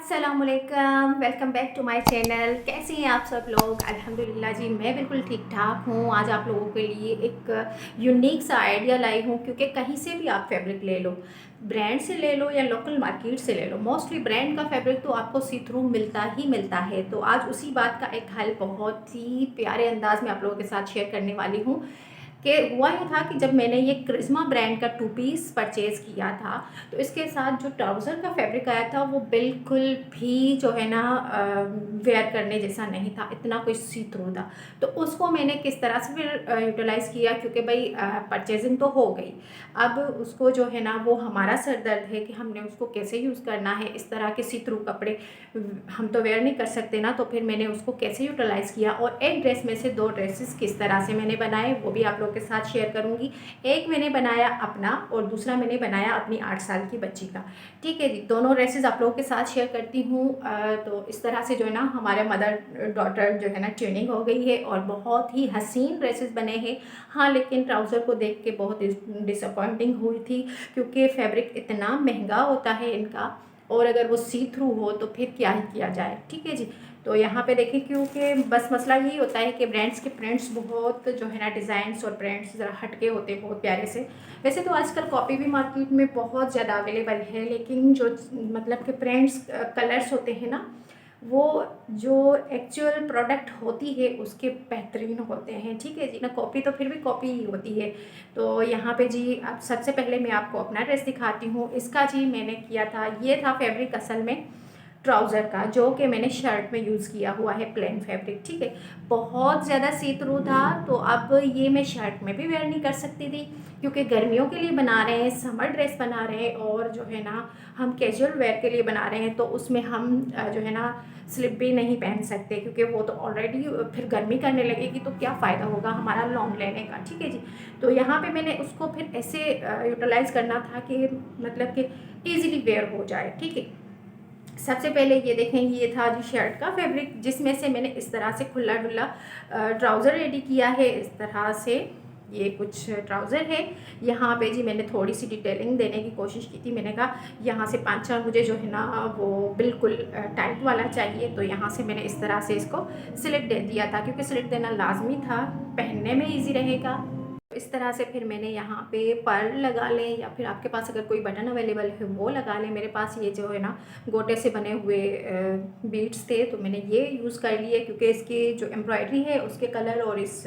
अस्सलामुअलैकुम, welcome back to my channel. कैसे हैं आप सब लोग? अल्हम्दुलिल्लाह जी, मैं बिल्कुल ठीक ठाक हूँ। आज आप लोगों के लिए एक यूनिक सा आइडिया लाई हूँ, क्योंकि कहीं से भी आप फैब्रिक ले लो, ब्रांड से ले लो या लोकल मार्केट से ले लो, मोस्टली ब्रांड का फैब्रिक तो आपको सी थ्रू मिलता ही मिलता है। तो आज उसी बात का एक हल बहुत ही प्यारे अंदाज में आप लोगों के साथ शेयर करने वाली हूँ। कि हुआ यूँ था कि जब मैंने ये क्रिस्मा ब्रांड का 2 पीस परचेज़ किया था, तो इसके साथ जो ट्राउज़र का फैब्रिक आया था वो बिल्कुल भी जो है ना वेयर करने जैसा नहीं था, इतना कोई सी थ्रू था। तो उसको मैंने किस तरह से फिर यूटिलाइज़ किया, क्योंकि भाई परचेजिंग तो हो गई, अब उसको जो है ना वो हमारा सर दर्द है कि हमने उसको कैसे यूज़ करना है। इस तरह के सी थ्रू कपड़े हम तो वेयर नहीं कर सकते ना, तो फिर मैंने उसको कैसे यूटिलाइज़ किया और एक ड्रेस में से 2 ड्रेसेस किस तरह से मैंने बनाए वो भी आप लोगों के साथ शेयर करूँगी। एक मैंने बनाया अपना और दूसरा मैंने बनाया अपनी 8 साल की बच्ची का। ठीक है जी, दोनों ड्रेसेस आप लोगों के साथ शेयर करती हूँ। तो इस तरह से जो है ना हमारे मदर डॉटर जो है ना ट्यूनिंग हो गई है और बहुत ही हसीन ड्रेसेस बने हैं। हाँ, लेकिन ट्राउज़र को देख के बहुत डिसअपॉइंटिंग हुई थी, क्योंकि फैब्रिक इतना महंगा होता है इनका, और अगर वो सी थ्रू हो तो फिर क्या ही किया जाए। ठीक है जी, तो यहाँ पे देखिए, क्योंकि बस मसला यही होता है कि ब्रांड्स के प्रिंट्स बहुत जो है ना डिज़ाइंस और प्रिंट्स ज़रा हटके होते हैं, बहुत प्यारे से। वैसे तो आजकल कॉपी भी मार्केट में बहुत ज़्यादा अवेलेबल है, लेकिन जो मतलब के प्रिंट्स कलर्स होते हैं ना, वो जो एक्चुअल प्रोडक्ट होती है उसके बेहतरीन होते हैं। ठीक है जी ना, कॉपी तो फिर भी कॉपी ही होती है। तो यहाँ पे जी अब सबसे पहले मैं आपको अपना ड्रेस दिखाती हूँ। इसका जी मैंने किया था, ये था फैब्रिक असल में ट्राउज़र का, जो कि मैंने शर्ट में यूज़ किया हुआ है, प्लेन फैब्रिक। ठीक है, बहुत ज़्यादा सी थ्रू था, तो अब ये मैं शर्ट में भी वेयर नहीं कर सकती थी, क्योंकि गर्मियों के लिए बना रहे हैं, समर ड्रेस बना रहे हैं, और जो है ना हम कैजुअल वेयर के लिए बना रहे हैं, तो उसमें हम जो है ना स्लिप भी नहीं पहन सकते, क्योंकि वो तो ऑलरेडी फिर गर्मी करने लगेगी, तो क्या फ़ायदा होगा हमारा लॉन्ग लेने का। ठीक है जी, तो यहाँ पे मैंने उसको फिर ऐसे यूटिलाइज़ करना था कि मतलब कि ईज़िली वेयर हो जाए। ठीक है, सबसे पहले ये देखें, ये था जी शर्ट का फैब्रिक, जिसमें से मैंने इस तरह से खुला डुला ट्राउज़र रेडी किया है। इस तरह से ये कुछ ट्राउज़र है। यहाँ पे जी मैंने थोड़ी सी डिटेलिंग देने की कोशिश की थी। मैंने कहा यहाँ से 5-4 मुझे जो है ना वो बिल्कुल टाइट वाला चाहिए, तो यहाँ से मैंने इस तरह से इसको स्लिट दे दिया था, क्योंकि स्लिट देना लाजमी था, पहनने में ईजी रहेगा। इस तरह से फिर मैंने यहाँ पे पर्ल लगा लें, या फिर आपके पास अगर कोई बटन अवेलेबल है वो लगा लें। मेरे पास ये जो है ना गोटे से बने हुए बीड्स थे, तो मैंने ये यूज़ कर लिए, क्योंकि इसकी जो एम्ब्रॉयडरी है उसके कलर और इस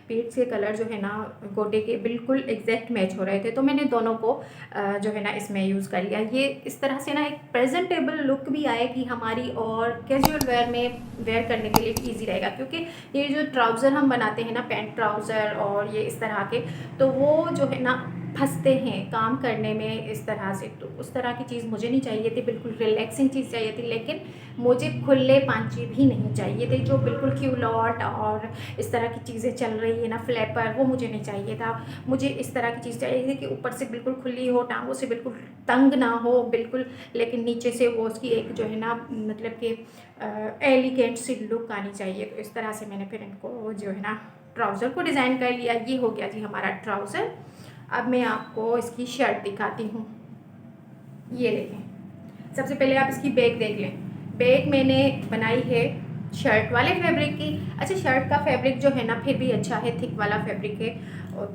बीड्स के कलर जो है ना गोटे के बिल्कुल एग्जैक्ट मैच हो रहे थे, तो मैंने दोनों को जो है ना इसमें यूज़ कर लिया। ये इस तरह से ना एक प्रेजेंटेबल लुक भी आएगी हमारी, और कैजुअल वेयर में वेयर करने के लिए भी ईजी रहेगा, क्योंकि ये जो ट्राउज़र हम बनाते हैं ना, पैंट ट्राउज़र और ये इस तरह के, तो वो जो है ना फंसते हैं काम करने में इस तरह से, तो उस तरह की चीज़ मुझे नहीं चाहिए थी। बिल्कुल रिलैक्सिंग चीज़ चाहिए थी, लेकिन मुझे खुले पांचे भी नहीं चाहिए थे, जो बिल्कुल क्यूलॉट और इस तरह की चीज़ें चल रही है ना, फ्लैपर, वो मुझे नहीं चाहिए था। मुझे इस तरह की चीज़ चाहिए थी कि ऊपर से बिल्कुल खुली हो, टांगों से बिल्कुल तंग ना हो बिल्कुल, लेकिन नीचे से वो उसकी एक जो है ना मतलब कि एलिगेंट सी लुक आनी चाहिए। तो इस तरह से मैंने फिर इनको जो है ना ट्राउज़र को डिज़ाइन कर लिया। ये हो गया जी हमारा ट्राउज़र। अब मैं आपको इसकी शर्ट दिखाती हूँ। ये देखें, सबसे पहले आप इसकी बैक देख लें। बैक मैंने बनाई है शर्ट वाले फैब्रिक की। अच्छा, शर्ट का फैब्रिक जो है ना फिर भी अच्छा है, थिक वाला फैब्रिक है,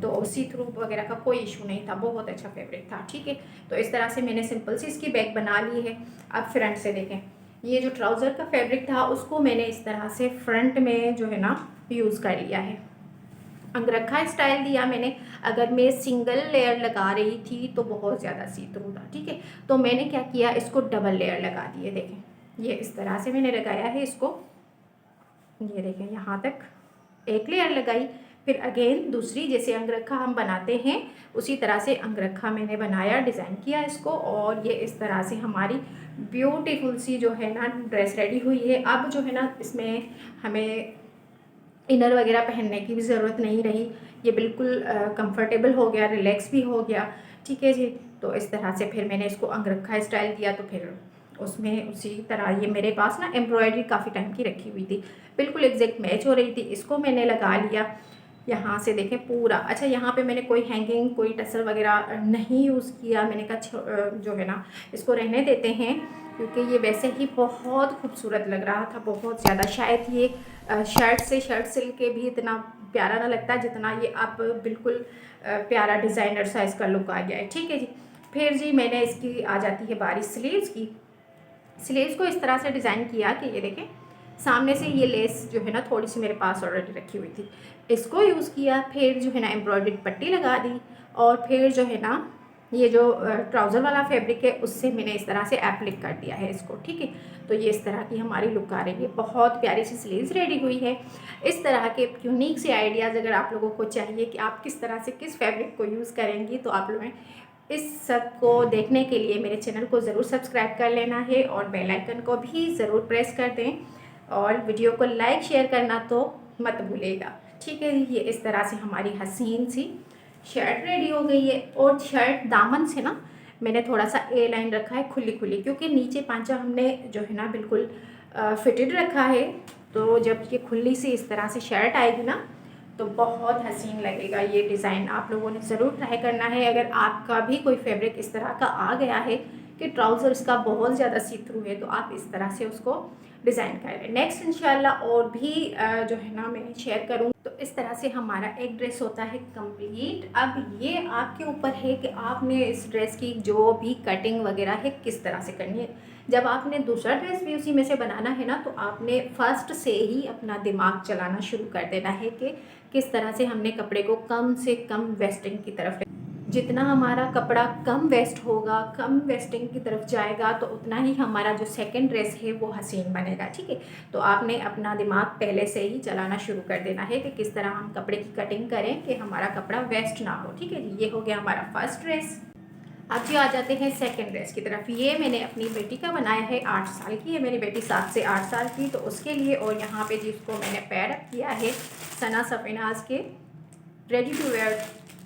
तो सी थ्रू वगैरह का कोई इशू नहीं था, बहुत अच्छा फैब्रिक था। ठीक है, तो इस तरह से मैंने सिंपल सी इसकी बैक बना ली है। अब फ्रंट से देखें, ये जो ट्राउज़र का फैब्रिक था उसको मैंने इस तरह से फ्रंट में जो है ना यूज़ कर लिया है, अंगरखा स्टाइल दिया मैंने। अगर मैं सिंगल लेयर लगा रही थी तो बहुत ज़्यादा सी थ्रू था। ठीक है, तो मैंने क्या किया, इसको डबल लेयर लगा दिए। देखें, ये इस तरह से मैंने लगाया है इसको, ये देखें यहाँ तक एक लेयर लगाई, फिर अगेन दूसरी, जैसे अंगरखा हम बनाते हैं उसी तरह से अंगरखा मैंने बनाया, डिज़ाइन किया इसको, और ये इस तरह से हमारी ब्यूटीफुल सी जो है ना ड्रेस रेडी हुई है। अब जो है ना इसमें हमें इनर वगैरह पहनने की भी ज़रूरत नहीं रही, ये बिल्कुल कंफर्टेबल हो गया, रिलैक्स भी हो गया। ठीक है जी, तो इस तरह से फिर मैंने इसको अंगरखा स्टाइल दिया, तो फिर उसमें उसी तरह ये मेरे पास ना एम्ब्रॉयडरी काफ़ी टाइम की रखी हुई थी, बिल्कुल एग्जैक्ट मैच हो रही थी, इसको मैंने लगा लिया। यहाँ से देखें पूरा, अच्छा यहाँ पे मैंने कोई हैंगिंग, कोई टसल वगैरह नहीं यूज़ किया। मैंने कहा जो है ना इसको रहने देते हैं, क्योंकि ये वैसे ही बहुत खूबसूरत लग रहा था, बहुत ज़्यादा। शायद ये शर्ट सिल के भी इतना प्यारा ना लगता जितना ये अब बिल्कुल प्यारा डिज़ाइनर सा इसका लुक आ गया है। ठीक है जी। फिर जी मैंने इसकी आ जाती है बारी स्लीव्स की। स्लीव्स को इस तरह से डिज़ाइन किया कि ये देखें सामने से ये लेस जो है ना थोड़ी सी मेरे पास ऑलरेडी रखी हुई थी, इसको यूज़ किया। फिर जो है ना एम्ब्रॉयडरी पट्टी लगा दी, और फिर जो है ना ये जो ट्राउज़र वाला फैब्रिक है उससे मैंने इस तरह से एप्लिक कर दिया है इसको। ठीक है, तो ये इस तरह की हमारी लुक आ रही है। बहुत प्यारी सी स्लीव्स रेडी हुई है। इस तरह के यूनिक से आइडियाज़ अगर आप लोगों को चाहिए कि आप किस तरह से किस फैब्रिक को यूज़ करेंगी, तो आप लोग इस सब को देखने के लिए मेरे चैनल को ज़रूर सब्सक्राइब कर लेना है और बेल आइकन को भी ज़रूर प्रेस कर दें, और वीडियो को लाइक शेयर करना तो मत भूलिएगा। ठीक है, ये इस तरह से हमारी हसीन सी शर्ट रेडी हो गई है। और शर्ट दामन से ना मैंने थोड़ा सा ए लाइन रखा है खुली खुली, क्योंकि नीचे पांचा हमने जो है ना बिल्कुल फिटेड रखा है। तो जब ये खुली सी इस तरह से शर्ट आएगी ना तो बहुत हसीन लगेगा ये डिज़ाइन। आप लोगों ने ज़रूर ट्राई करना है। अगर आपका भी कोई फैब्रिक इस तरह का आ गया है कि ट्राउज़र इसका बहुत ज़्यादा सी थ्रू है, तो आप इस तरह से उसको डिज़ाइन करें। नेक्स्ट इंशाल्लाह और भी जो है ना मैं शेयर करूँ। तो इस तरह से हमारा एक ड्रेस होता है कंप्लीट। अब ये आपके ऊपर है कि आपने इस ड्रेस की जो भी कटिंग वगैरह है किस तरह से करनी है। जब आपने दूसरा ड्रेस भी उसी में से बनाना है ना, तो आपने फर्स्ट से ही अपना दिमाग चलाना शुरू कर देना है कि किस तरह से हमने कपड़े को कम से कम वेस्टिंग की तरफ, जितना हमारा कपड़ा कम वेस्ट होगा, कम वेस्टिंग की तरफ जाएगा, तो उतना ही हमारा जो सेकंड ड्रेस है वो हसीन बनेगा। ठीक है, तो आपने अपना दिमाग पहले से ही चलाना शुरू कर देना है कि किस तरह हम कपड़े की कटिंग करें कि हमारा कपड़ा वेस्ट ना हो। ठीक है जी, ये हो गया हमारा फर्स्ट ड्रेस। अब जी आ जाते हैं सेकंड ड्रेस की तरफ। ये मैंने अपनी बेटी का बनाया है, 8 साल की है मेरी बेटी, 7 से 8 साल की, तो उसके लिए। और यहाँ पे जी उसको मैंने पैर अप किया है सना सफ़ीनाज़ के रेडी टू वेयर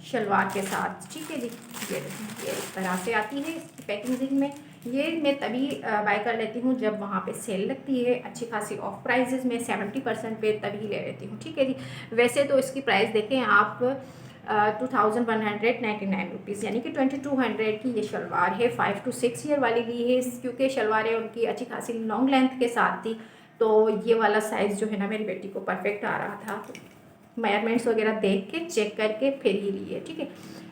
शलवार के साथ। ठीक है जी, ये देखिए ये इस तरह से आती है इसकी पैकेजिंग में। ये मैं तभी बाय कर लेती हूँ जब वहाँ पे सेल लगती है अच्छी खासी ऑफ प्राइजेज़ में 70% पे, तभी ले लेती हूँ। ठीक है जी, वैसे तो इसकी प्राइस देखें आप 2199 रुपीज़, यानी कि 2200 की ये शलवार है। 5 to 6 ईयर वाली ली है, क्योंकि शलवारें उनकी अच्छी खासी लॉन्ग लेंथ के साथ थी, तो ये वाला साइज़ जो है ना मेरी बेटी को परफेक्ट आ रहा था। तो मेजरमेंट्स वगैरह देख के चेक करके फिर ही ली है। ठीक है,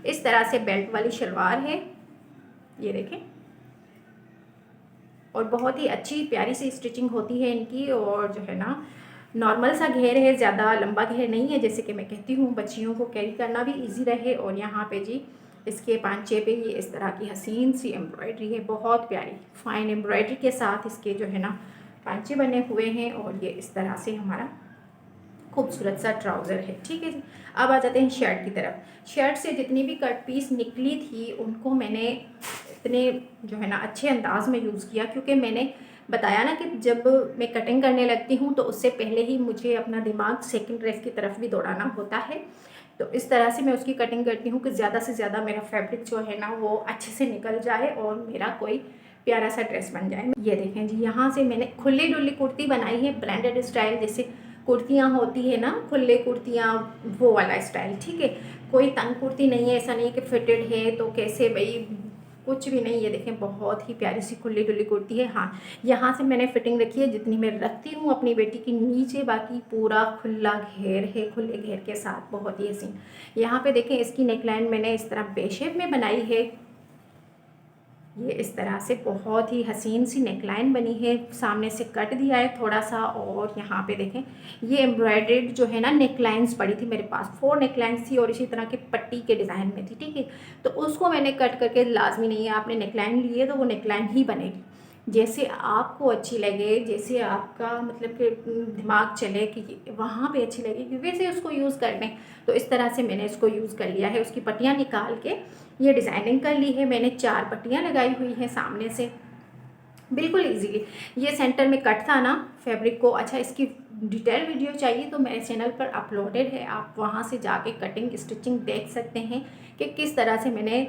इस तरह से बेल्ट वाली शलवार है, ये देखें, और बहुत ही अच्छी प्यारी सी स्टिचिंग होती है इनकी। और जो है ना नॉर्मल सा घेर है, ज़्यादा लंबा घेर नहीं है, जैसे कि मैं कहती हूँ बच्चियों को कैरी करना भी इजी रहे। और यहाँ पे जी इसके पांचे पे ये इस तरह की हसीन सी एम्ब्रॉयडरी है, बहुत प्यारी फाइन एम्ब्रॉयडरी के साथ इसके जो है ना पांचे बने हुए हैं। और ये इस तरह से हमारा खूबसूरत सा ट्राउज़र है। ठीक है जी, अब आ जाते हैं शर्ट की तरफ। शर्ट से जितनी भी कट पीस निकली थी उनको मैंने इतने जो है ना अच्छे अंदाज में यूज़ किया, क्योंकि मैंने बताया ना कि जब मैं कटिंग करने लगती हूँ तो उससे पहले ही मुझे अपना दिमाग सेकंड ड्रेस की तरफ भी दौड़ाना होता है। तो इस तरह से मैं उसकी कटिंग करती हूँ कि ज़्यादा से ज़्यादा मेरा फैब्रिक जो है ना वो अच्छे से निकल जाए और मेरा कोई प्यारा सा ड्रेस बन जाए। ये देखें जी, यहाँ से मैंने खुली डुली कुर्ती बनाई है, ब्लेंडेड स्टाइल, जैसे कुर्तियाँ होती है ना खुले कुर्तियाँ, वो वाला स्टाइल। ठीक है, कोई तंग कुर्ती नहीं है, ऐसा नहीं है कि फिटेड है तो कैसे भाई, कुछ भी नहीं। ये देखें बहुत ही प्यारी सी खुली डुली कुर्ती है। हाँ, यहाँ से मैंने फिटिंग रखी है जितनी मैं रखती हूँ अपनी बेटी की, नीचे बाकी पूरा खुला घेर है, खुले घेर के साथ बहुत ही हसीन। यहाँ पे देखें इसकी नेकलाइन मैंने इस तरह बेशेप में बनाई है, ये इस तरह से बहुत ही हसीन सी नेकलाइन बनी है, सामने से कट दिया है थोड़ा सा। और यहाँ पे देखें ये एम्ब्रॉयडर्ड जो है ना नेकलाइंस पड़ी थी मेरे पास, 4 नेकलाइंस थी और इसी तरह के पट्टी के डिज़ाइन में थी। ठीक है, तो उसको मैंने कट करके, लाजमी नहीं है आपने नेकलाइन ली है तो वो नेकलाइन ही बनेगी, जैसे आपको अच्छी लगे, जैसे आपका मतलब कि दिमाग चले कि वहाँ पे अच्छी लगेगी वैसे उसको यूज़ कर लें। तो इस तरह से मैंने इसको यूज़ कर लिया है, उसकी पट्टियाँ निकाल के ये डिज़ाइनिंग कर ली है मैंने। 4 पट्टियाँ लगाई हुई हैं सामने से, बिल्कुल इजीली। ये सेंटर में कट था ना फैब्रिक को। अच्छा, इसकी डिटेल वीडियो चाहिए तो मेरे चैनल पर अपलोडेड है, आप वहाँ से जाके कटिंग स्टिचिंग देख सकते हैं कि किस तरह से मैंने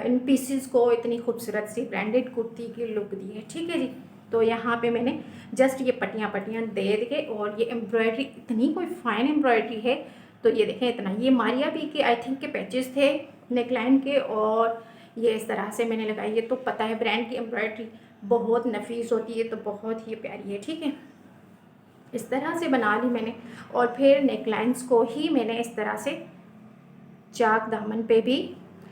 इन पीसेस को इतनी खूबसूरत सी ब्रांडेड कुर्ती की लुक दी है। ठीक है जी, तो यहाँ पे मैंने जस्ट ये पट्टियाँ दे के, और ये एम्ब्रॉयडरी इतनी कोई फाइन एम्ब्रॉयडरी है, तो ये देखें इतना, ये मारिया बी के आई थिंक के पैचेस थे नेकलाइन के, और ये इस तरह से मैंने लगाई। ये तो पता है ब्रांड की एम्ब्रॉयडरी बहुत नफीस होती है, तो बहुत ही प्यारी है। ठीक है, इस तरह से बना ली मैंने। और फिर नेकलाइंस को ही मैंने इस तरह से चाक दामन पे भी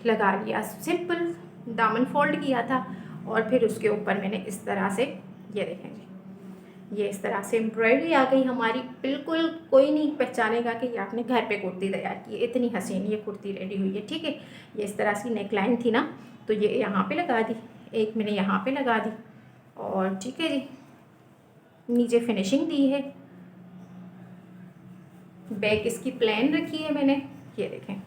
लगा लिया, सिंपल दामन फोल्ड किया था और फिर उसके ऊपर मैंने इस तरह से, ये देखें जी, ये इस तरह से एम्ब्रॉयडरी आ गई हमारी। बिल्कुल कोई नहीं पहचानेगा कि ये आपने घर पे कुर्ती तैयार की है, इतनी हसीन ये कुर्ती रेडी हुई है। ठीक है, ये इस तरह से नेकलाइन थी ना, तो ये यहाँ पे लगा दी, एक मैंने यहाँ पे लगा दी, और ठीक है जी, नीचे फिनिशिंग दी है। बैक इसकी प्लेन रखी है मैंने, ये देखें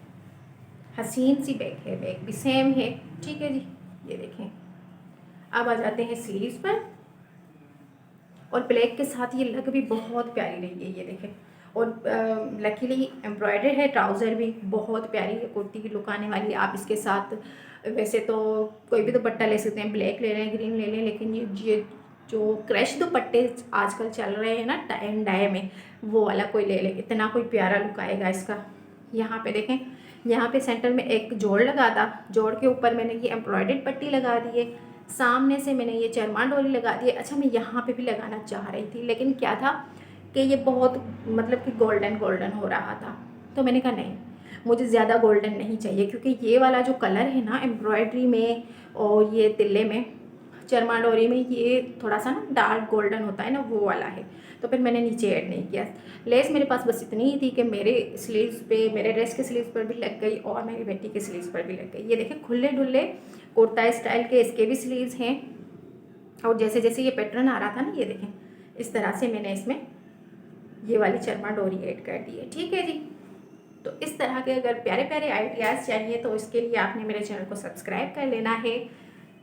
हसीन सी बैक है, बैक भी सेम है। ठीक है जी, ये देखें। अब आ जाते हैं स्लीव्स पर, और ब्लैक के साथ ये लग भी बहुत प्यारी रही है, ये देखें। और लकीली एम्ब्रॉयडर है, ट्राउज़र भी बहुत प्यारी है, कुर्ती की लुक आने वाली है। आप इसके साथ वैसे तो कोई भी दुपट्टा ले सकते हैं, ब्लैक ले लें, ग्रीन ले लें, लेकिन ये जो क्रश दुपट्टे आजकल चल रहे हैं ना टाई एंड डाई में, वो वाला कोई ले ले, इतना कोई प्यारा लुक आएगा इसका। यहाँ पे देखें, यहाँ पे सेंटर में एक जोड़ लगा था, जोड़ के ऊपर मैंने ये एम्ब्रॉयडर्ड पट्टी लगा दी है, सामने से मैंने ये चरमान डोरी लगा दी है। अच्छा, मैं यहाँ पे भी लगाना चाह रही थी, लेकिन क्या था कि ये बहुत मतलब कि गोल्डन गोल्डन हो रहा था, तो मैंने कहा नहीं, मुझे ज़्यादा गोल्डन नहीं चाहिए, क्योंकि ये वाला जो कलर है ना एम्ब्रॉयडरी में और ये तिल्ले में, चरमा डोरी में, ये थोड़ा सा ना डार्क गोल्डन होता है ना, वो वाला है, तो फिर मैंने नीचे ऐड नहीं किया। लेस मेरे पास बस इतनी ही थी कि मेरे स्लीव्स पे, मेरे ड्रेस के स्लीव्स पर भी लग गई और मेरी बेटी के स्लीव्स पर भी लग गई। ये देखें खुले ढुल्ले कुर्ता स्टाइल के इसके भी स्लीव्स हैं, और जैसे जैसे ये पैटर्न आ रहा था ना, ये देखें इस तरह से मैंने इसमें ये वाली चरमा डोरी ऐड कर दी है। ठीक है जी, तो इस तरह के अगर प्यारे प्यारे आइडियाज़ चाहिए तो इसके लिए आपने मेरे चैनल को सब्सक्राइब कर लेना है।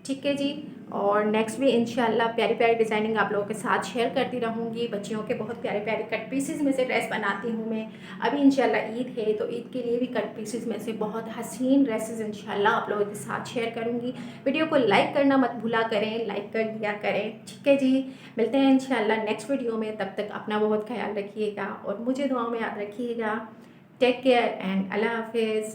ठीक है जी, और नेक्स्ट भी इंशाल्लाह प्यारी प्यारी डिज़ाइनिंग आप लोगों के साथ शेयर करती रहूँगी। बच्चियों के बहुत प्यारे प्यारे कट पीसेस में से ड्रेस बनाती हूँ मैं। अभी इंशाल्लाह ईद है, तो ईद के लिए भी कट पीसेस में से बहुत हसीन ड्रेसेस इंशाल्लाह आप लोगों के साथ शेयर करूँगी। वीडियो को लाइक करना मत भूला करें, लाइक कर दिया करें। ठीक है जी, मिलते हैं इंशाल्लाह नेक्स्ट वीडियो में, तब तक अपना बहुत ख्याल रखिएगा और मुझे दुआओं में याद रखिएगा। टेक केयर एंड अल्लाह हाफिज़।